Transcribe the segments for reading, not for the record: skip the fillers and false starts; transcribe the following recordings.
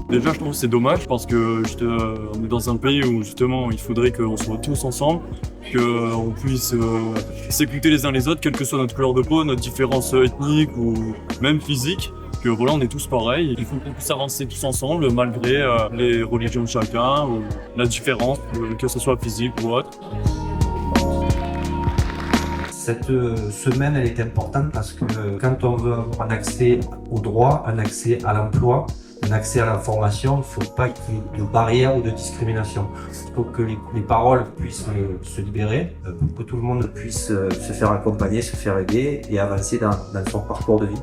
Déjà, je trouve que c'est dommage parce que on est dans un pays où justement il faudrait qu'on soit tous ensemble, qu'on puisse s'écouter les uns les autres, quelle que soit notre couleur de peau, notre différence ethnique ou même physique. Que voilà, on est tous pareils. Il faut qu'on puisse avancer tous ensemble malgré les religions de chacun ou la différence, que ce soit physique ou autre. Cette semaine, elle est importante parce que quand on veut avoir un accès au droit, un accès à l'emploi, un accès à l'information, il ne faut pas qu'il y ait de barrières ou de discrimination. Il faut que les paroles puissent se libérer, pour que tout le monde puisse se faire accompagner, se faire aider et avancer dans son parcours de vie.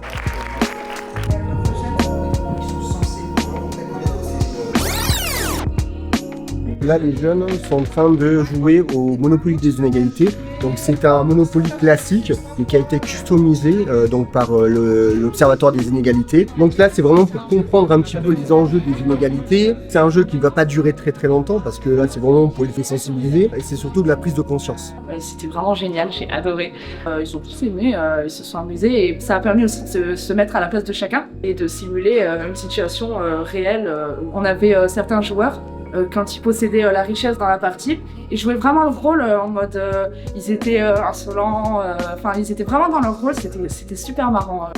Là, les jeunes sont en train de jouer au Monopoly des inégalités. Donc, c'est un Monopoly classique, mais qui a été customisé par l'Observatoire des inégalités. Donc là, c'est vraiment pour comprendre un petit peu les enjeux des inégalités. C'est un jeu qui ne va pas durer très très longtemps, parce que là, c'est vraiment pour les sensibiliser. Et c'est surtout de la prise de conscience. C'était vraiment génial, j'ai adoré. Ils ont tous aimé, ils se sont amusés. Et ça a permis aussi de se mettre à la place de chacun et de simuler une situation réelle. On avait certains joueurs quand ils possédaient la richesse dans la partie, ils jouaient vraiment le rôle en mode ils étaient insolents, ils étaient vraiment dans leur rôle, c'était super marrant.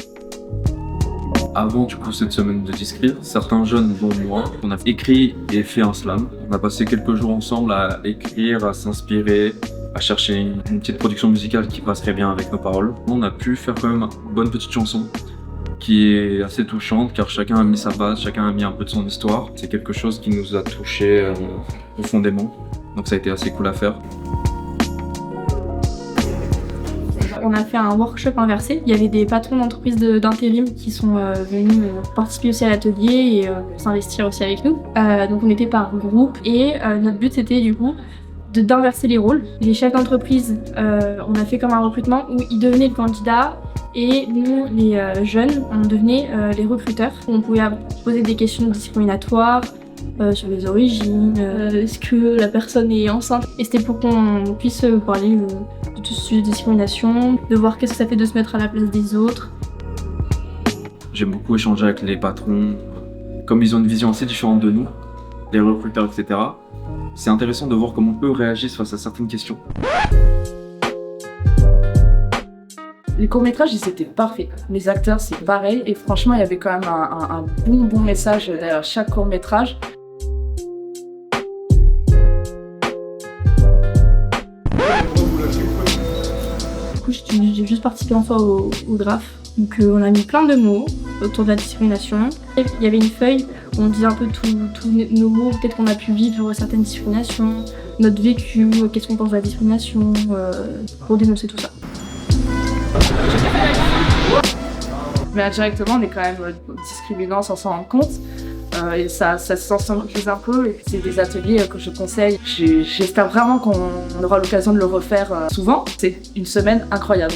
Avant du coup cette semaine de Discrire, certains jeunes dont moi, on a écrit et fait un slam. On a passé quelques jours ensemble à écrire, à s'inspirer, à chercher une petite production musicale qui passerait bien avec nos paroles. On a pu faire quand même une bonne petite chanson qui est assez touchante car chacun a mis sa base, chacun a mis un peu de son histoire. C'est quelque chose qui nous a touchés profondément, donc ça a été assez cool à faire. On a fait un workshop inversé. Il y avait des patrons d'entreprises d'intérim qui sont venus participer aussi à l'atelier et s'investir aussi avec nous. Donc on était par groupe et notre but c'était du coup d'inverser les rôles. Les chefs d'entreprise, on a fait comme un recrutement où ils devenaient le candidat et nous, les jeunes, on devenait les recruteurs. On pouvait poser des questions discriminatoires sur les origines, est-ce que la personne est enceinte. Et c'était pour qu'on puisse parler de tout ce sujet de discrimination, de voir qu'est-ce que ça fait de se mettre à la place des autres. J'aime beaucoup échanger avec les patrons, comme ils ont une vision assez différente de nous, les recruteurs, etc. C'est intéressant de voir comment eux réagissent face à certaines questions. Les courts-métrages, ils étaient parfaits. Les acteurs, c'est pareil. Et franchement, il y avait quand même un bon message derrière chaque court-métrage. Du coup, j'ai juste participé en soi au graphe. Donc on a mis plein de mots autour de la discrimination. Il y avait une feuille où on disait un peu tous nos mots, peut-être qu'on a pu vivre certaines discriminations, notre vécu, qu'est-ce qu'on pense de la discrimination, pour dénoncer tout ça. Mais indirectement, on est quand même discriminant sans s'en rendre compte. Et ça se sensibilise un peu. Et c'est des ateliers que je conseille. J'espère vraiment qu'on aura l'occasion de le refaire souvent. C'est une semaine incroyable.